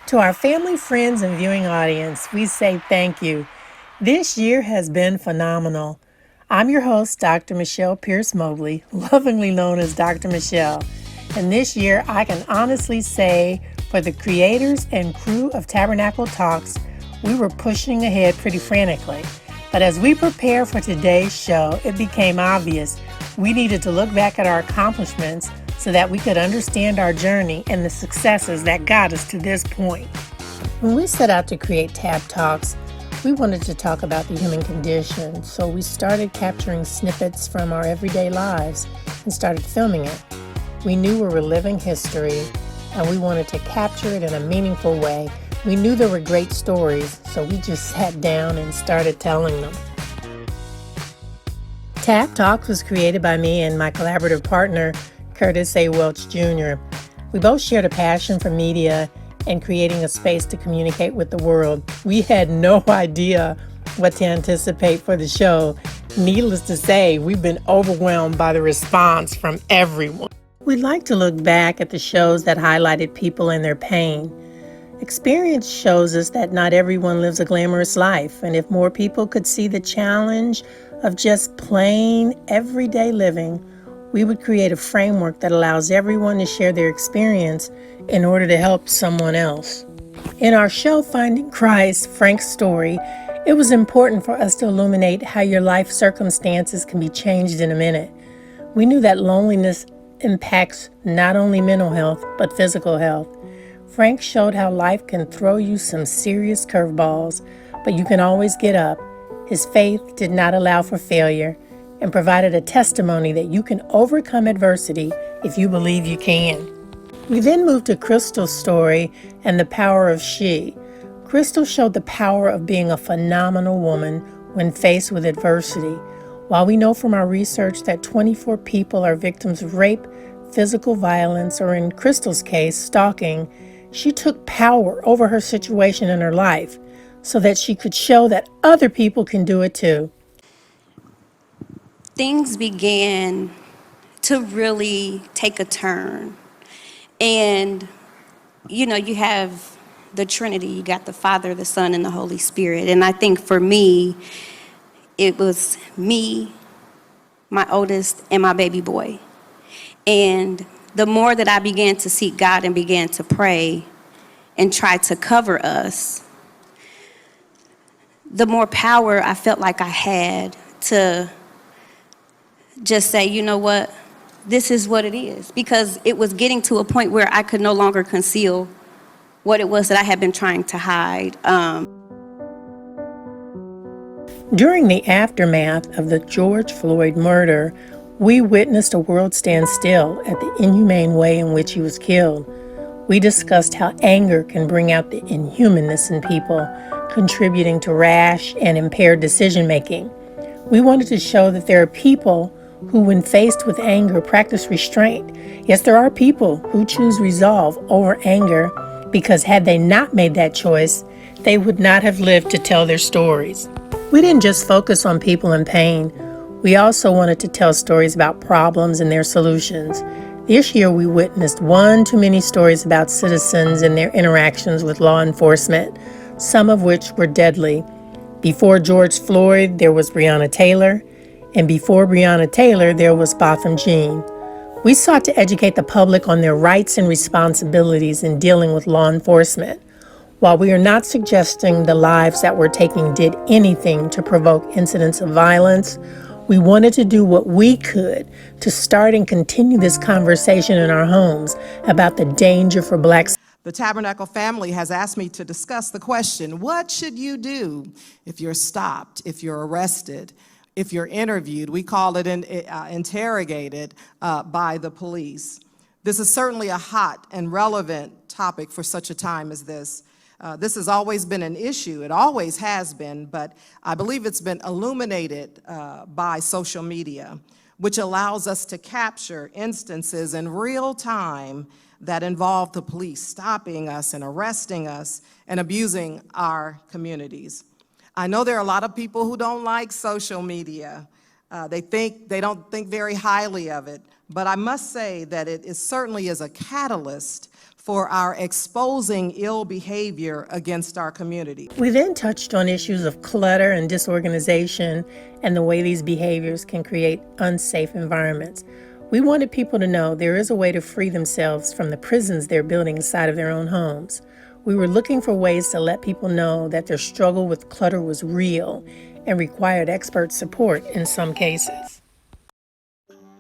To our family, friends, and viewing audience, we say thank you. This year has been phenomenal. I'm your host, Dr. Michelle Pierce Mobley, lovingly known as Dr. Michelle. And this year, I can honestly say, for the creators and crew of Tabernacle Talks, we were pushing ahead pretty frantically. But as we prepare for today's show, it became obvious we needed to look back at our accomplishments so that we could understand our journey and the successes that got us to this point. When we set out to create Tab Talks, we wanted to talk about the human condition, so we started capturing snippets from our everyday lives and started filming it. We knew we were living history, and we wanted to capture it in a meaningful way. We knew there were great stories, so we just sat down and started telling them. Tab Talks was created by me and my collaborative partner, Curtis A. Welch Jr. We both shared a passion for media and creating a space to communicate with the world. We had no idea what to anticipate for the show. Needless to say, we've been overwhelmed by the response from everyone. We'd like to look back at the shows that highlighted people and their pain. Experience shows us that not everyone lives a glamorous life, and if more people could see the challenge of just plain everyday living, we would create a framework that allows everyone to share their experience in order to help someone else. In our show, Finding Christ, Frank's story, it was important for us to illuminate how your life circumstances can be changed in a minute. We knew that loneliness impacts not only mental health, but physical health. Frank showed how life can throw you some serious curveballs, but you can always get up. His faith did not allow for failure and provided a testimony that you can overcome adversity if you believe you can. We then moved to Crystal's story and the power of she. Crystal showed the power of being a phenomenal woman when faced with adversity. While we know from our research that 24 people are victims of rape, physical violence, or in Crystal's case, stalking, she took power over her situation in her life so that she could show that other people can do it too. Things began to really take a turn. And, you have the Trinity. You got the Father, the Son, and the Holy Spirit. And I think for me, it was me, my oldest, and my baby boy. And the more that I began to seek God and began to pray and try to cover us, the more power I felt like I had to just say, you know what, this is what it is. Because it was getting to a point where I could no longer conceal what it was that I had been trying to hide. During the aftermath of the George Floyd murder, we witnessed a world stand still at the inhumane way in which he was killed. We discussed how anger can bring out the inhumanness in people, contributing to rash and impaired decision-making. We wanted to show that there are people who, when faced with anger, practice restraint. Yes, there are people who choose resolve over anger because had they not made that choice, they would not have lived to tell their stories. We didn't just focus on people in pain. We also wanted to tell stories about problems and their solutions. This year, we witnessed one too many stories about citizens and their interactions with law enforcement, some of which were deadly. Before George Floyd, there was Breonna Taylor, and before Breonna Taylor, there was Botham Jean. We sought to educate the public on their rights and responsibilities in dealing with law enforcement. While we are not suggesting the lives that we're taking did anything to provoke incidents of violence, we wanted to do what we could to start and continue this conversation in our homes about the danger for Blacks. The Tabernacle family has asked me to discuss the question, what should you do if you're stopped, if you're arrested, if you're interviewed? We call it interrogated by the police. This is certainly a hot and relevant topic for such a time as this. This has always been an issue. It always has been, but I believe it's been illuminated by social media, which allows us to capture instances in real time that involve the police stopping us and arresting us and abusing our communities. I know there are a lot of people who don't like social media. They don't think very highly of it. but I must say that it certainly is a catalyst for our exposing ill behavior against our community. We then touched on issues of clutter and disorganization and the way these behaviors can create unsafe environments. We wanted people to know there is a way to free themselves from the prisons they're building inside of their own homes. We were looking for ways to let people know that their struggle with clutter was real and required expert support in some cases.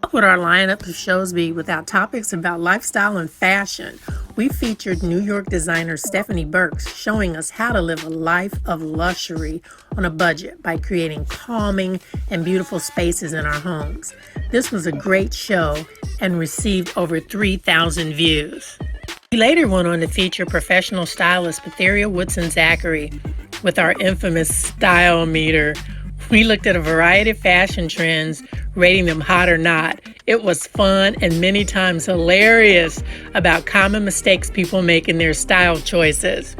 How would our lineup of shows be without topics about lifestyle and fashion? We featured New York designer Stephanie Burks showing us how to live a life of luxury on a budget by creating calming and beautiful spaces in our homes. This was a great show and received over 3,000 views. We later went on to feature professional stylist Patheria Woodson-Zachary with our infamous style meter. We looked at a variety of fashion trends, rating them hot or not. It was fun and many times hilarious about common mistakes people make in their style choices.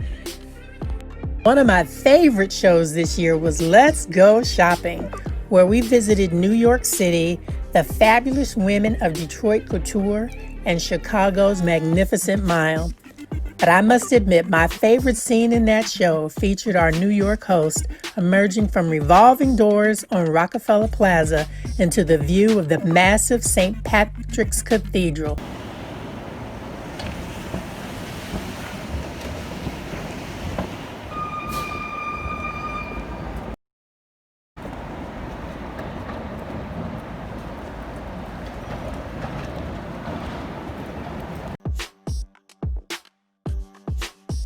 One of my favorite shows this year was Let's Go Shopping, where we visited New York City, the fabulous women of Detroit Couture, and Chicago's Magnificent Mile. But I must admit, my favorite scene in that show featured our New York host emerging from revolving doors on Rockefeller Plaza into the view of the massive St. Patrick's Cathedral.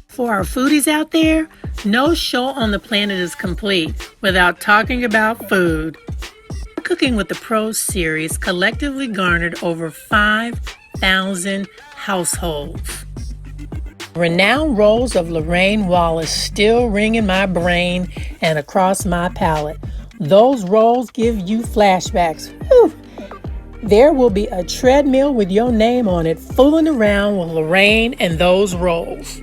For our foodies out there, no show on the planet is complete without talking about food. Cooking with the Pros series collectively garnered over 5,000 households. Renowned rolls of Lorraine Wallace still ring in my brain and across my palate. Those rolls give you flashbacks. Whew. There will be a treadmill with your name on it fooling around with Lorraine and those rolls.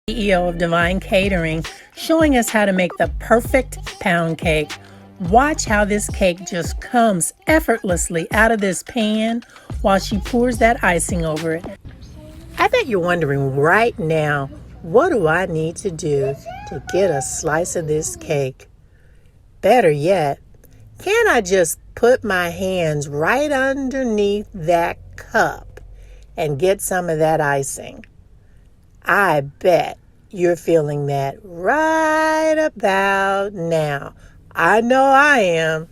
CEO of Divine Catering, showing us how to make the perfect pound cake. Watch how this cake just comes effortlessly out of this pan while she pours that icing over it. I bet you're wondering right now, what do I need to do to get a slice of this cake? Better yet, can I just put my hands right underneath that cup and get some of that icing? I bet you're feeling that right about now. I know I am.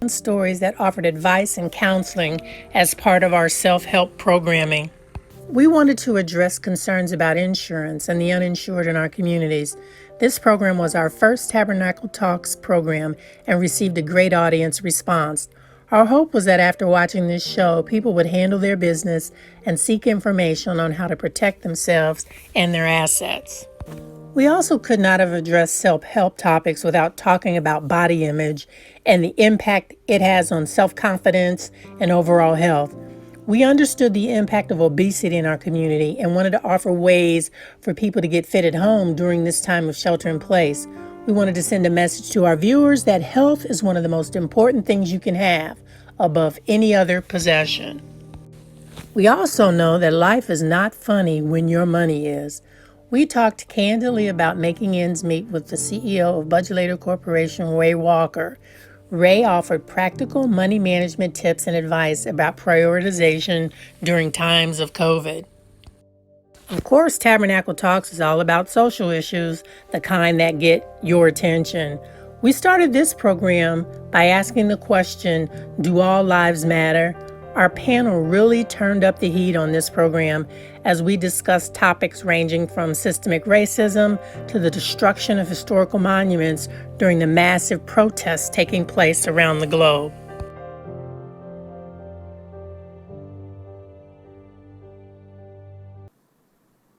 Stories that offered advice and counseling as part of our self-help programming. We wanted to address concerns about insurance and the uninsured in our communities. This program was our first Tabernacle Talks program and received a great audience response. Our hope was that after watching this show, people would handle their business and seek information on how to protect themselves and their assets. We also could not have addressed self-help topics without talking about body image and the impact it has on self-confidence and overall health. We understood the impact of obesity in our community and wanted to offer ways for people to get fit at home during this time of shelter in place. We wanted to send a message to our viewers that health is one of the most important things you can have above any other possession. We also know that life is not funny when your money is. We talked candidly about making ends meet with the CEO of Budgelator Corporation, Ray Walker. Ray offered practical money management tips and advice about prioritization during times of COVID. Of course, Tabernacle Talks is all about social issues, the kind that get your attention. We started this program by asking the question, do all lives matter? Our panel really turned up the heat on this program as we discussed topics ranging from systemic racism to the destruction of historical monuments during the massive protests taking place around the globe.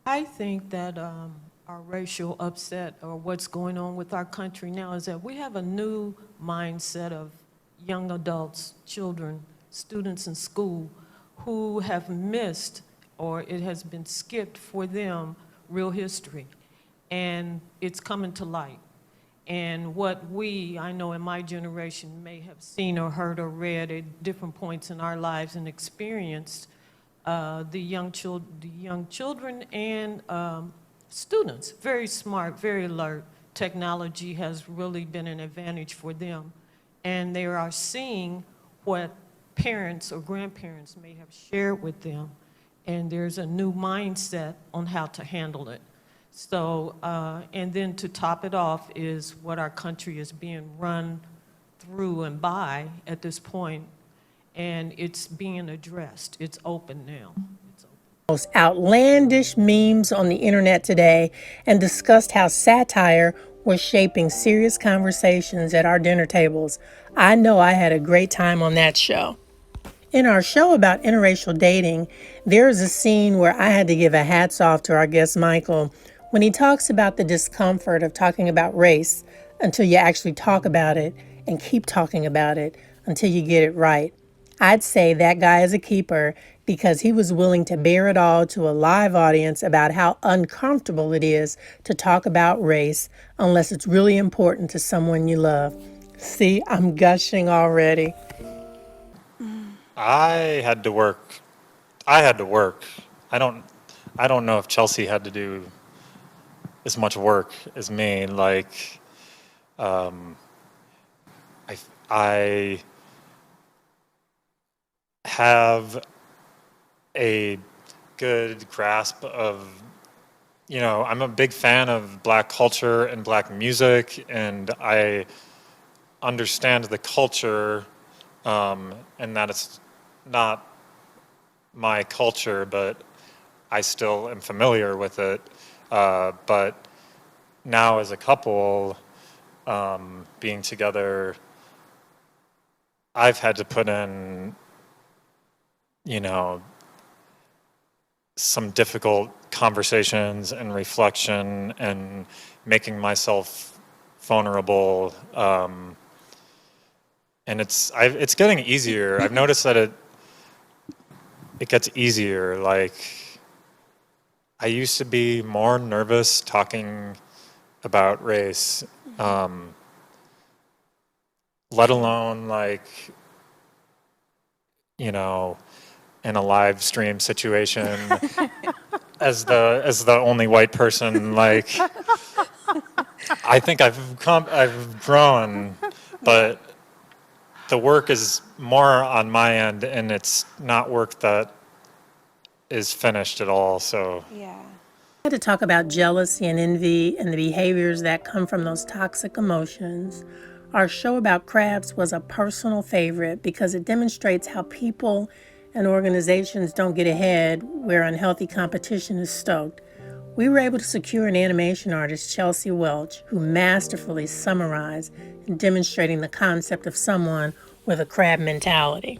I think that our racial upset or what's going on with our country now is that we have a new mindset of young adults, children, students in school who have missed or it has been skipped for them, real history. And it's coming to light. And what we, I know in my generation, may have seen or heard or read at different points in our lives and experienced, the young children and students, very smart, very alert. Technology has really been an advantage for them. And they are seeing what parents or grandparents may have shared with them. And there's a new mindset on how to handle it. So, and then to top it off is what our country is being run through and by at this point, and it's being addressed. It's open now. It's open. Most outlandish memes on the internet today and discussed how satire was shaping serious conversations at our dinner tables. I know I had a great time on that show. In our show about interracial dating, there is a scene where I had to give a hats off to our guest Michael when he talks about the discomfort of talking about race until you actually talk about it and keep talking about it until you get it right. I'd say that guy is a keeper because he was willing to bear it all to a live audience about how uncomfortable it is to talk about race unless it's really important to someone you love. See, I'm gushing already. I had to work. I had to work. I don't. I don't know if Chelsea had to do as much work as me. Like, I have a good grasp of. I'm a big fan of Black culture and Black music, and I understand the culture, and that it's not my culture, but I still am familiar with it. But now as a couple, being together, I've had to put in, some difficult conversations and reflection and making myself vulnerable. And it's getting easier. I've noticed that it gets easier. Like, I used to be more nervous talking about race, let alone like, in a live stream situation as the only white person. Like, I think I've grown, but the work is more on my end, and it's not work that is finished at all. So Yeah. I had to talk about jealousy and envy and the behaviors that come from those toxic emotions. Our show about crabs was a personal favorite because it demonstrates how people and organizations don't get ahead where unhealthy competition is stoked. We were able to secure an animation artist, Chelsea Welch, who masterfully summarized and demonstrating the concept of someone with a crab mentality.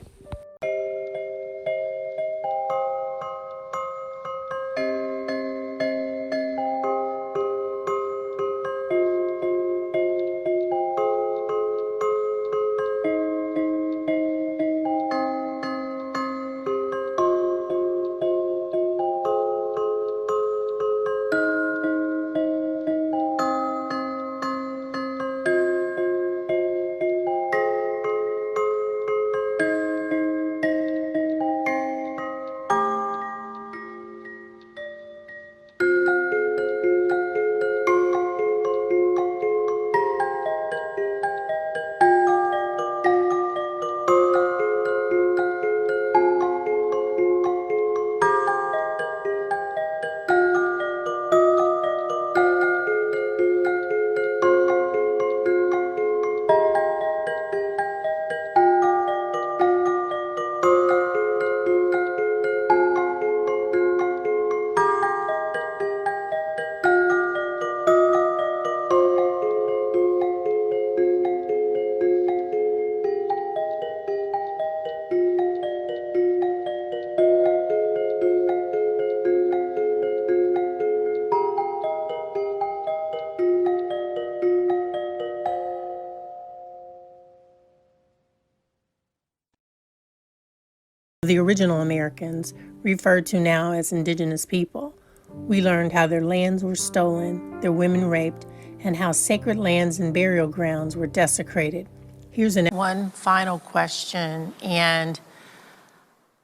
the original Americans, referred to now as indigenous people. We learned how their lands were stolen, their women raped, and how sacred lands and burial grounds were desecrated. Here's one final question, and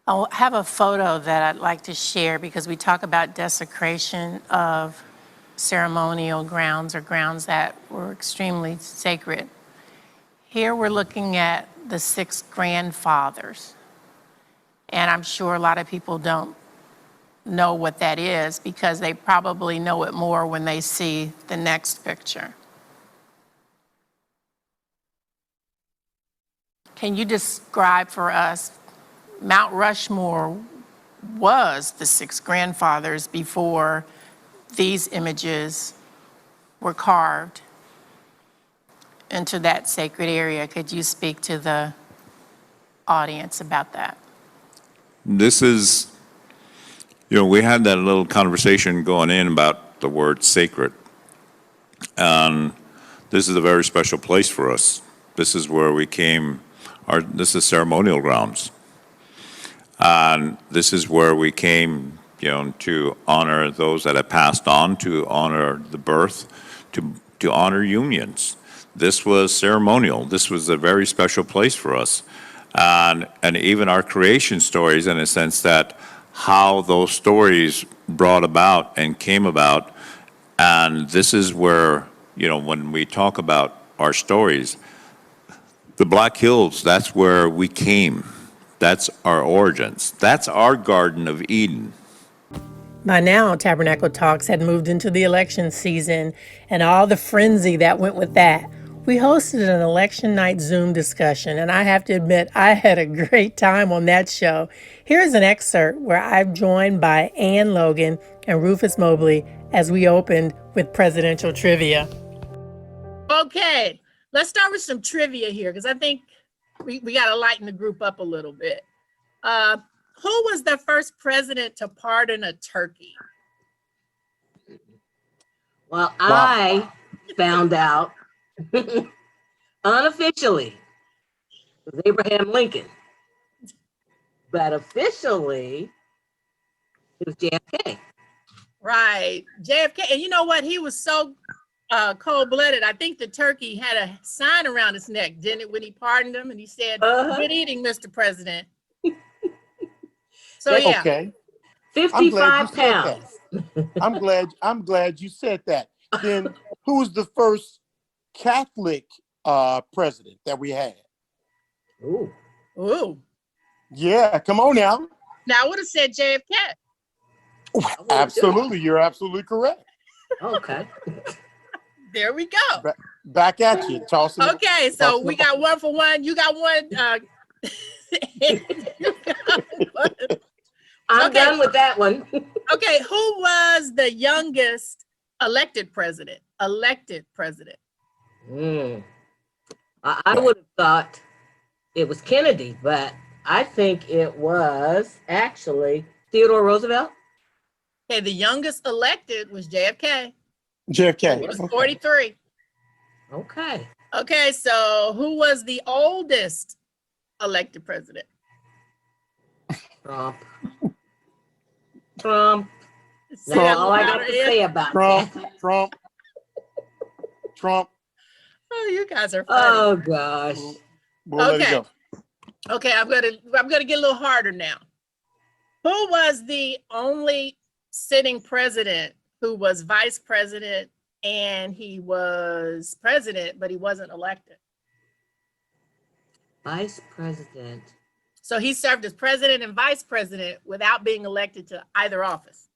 I'll have a photo that I'd like to share because we talk about desecration of ceremonial grounds or grounds that were extremely sacred. Here we're looking at the 6 grandfathers, and I'm sure a lot of people don't know what that is because they probably know it more when they see the next picture. Can you describe for us, Mount Rushmore was the 6 grandfathers before these images were carved into that sacred area? Could you speak to the audience about that? This is, we had that little conversation going in about the word sacred. And this is a very special place for us. This is where we came, this is ceremonial grounds. And this is where we came, to honor those that have passed on, to honor the birth, to honor unions. This was ceremonial. This was a very special place for us. And even our creation stories, in a sense that how those stories brought about and came about. And this is where, when we talk about our stories, the Black Hills, that's where we came. That's our origins. That's our Garden of Eden. By now, Tabernacle Talks had moved into the election season and all the frenzy that went with that. We hosted an election night Zoom discussion, and I have to admit, I had a great time on that show. Here's an excerpt where I'm joined by Ann Logan and Rufus Mobley as we opened with presidential trivia. Okay, let's start with some trivia here, because I think we got to lighten the group up a little bit. Who was the first president to pardon a turkey? Well, I found out unofficially it was Abraham Lincoln, but officially it was JFK. Right, JFK. And you know what? He was so cold-blooded. I think the turkey had a sign around his neck, didn't it, when he pardoned him? And he said, "Good eating, Mr. President." So yeah. Okay. 55 pounds. I'm glad you said that. Then who was the first Catholic president that we had? Ooh. Yeah, come on now. Now I would have said JFK. Absolutely, you're absolutely correct. Okay. There we go. Back at you, tossing. Okay, so we got 1 for 1. You got 1. I'm done with that one. Okay, who was the youngest elected president? I would have thought it was Kennedy, but I think it was actually Theodore Roosevelt. Okay, the youngest elected was JFK. JFK. He was 43. Okay. Okay, so who was the oldest elected president? Trump. That's all I got to say about that. Trump. Oh, you guys are funny. Oh gosh. We'll let it go. Okay, I'm gonna get a little harder now. Who was the only sitting president who was vice president and he was president, but he wasn't elected? Vice president. So he served as president and vice president without being elected to either office.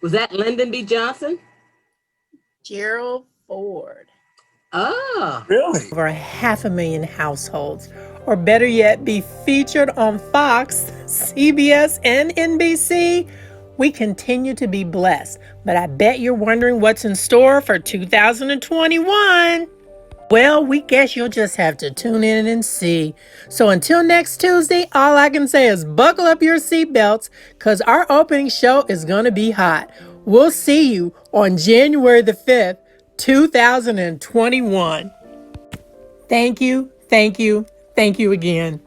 Was that Lyndon B. Johnson? Gerald Ford. Oh. Really? Over 500,000 households, or better yet, be featured on Fox, CBS, and NBC. We continue to be blessed, but I bet you're wondering what's in store for 2021. Well, we guess you'll just have to tune in and see. So until next Tuesday, all I can say is buckle up your seatbelts because our opening show is going to be hot. We'll see you on January the 5th, 2021. Thank you again.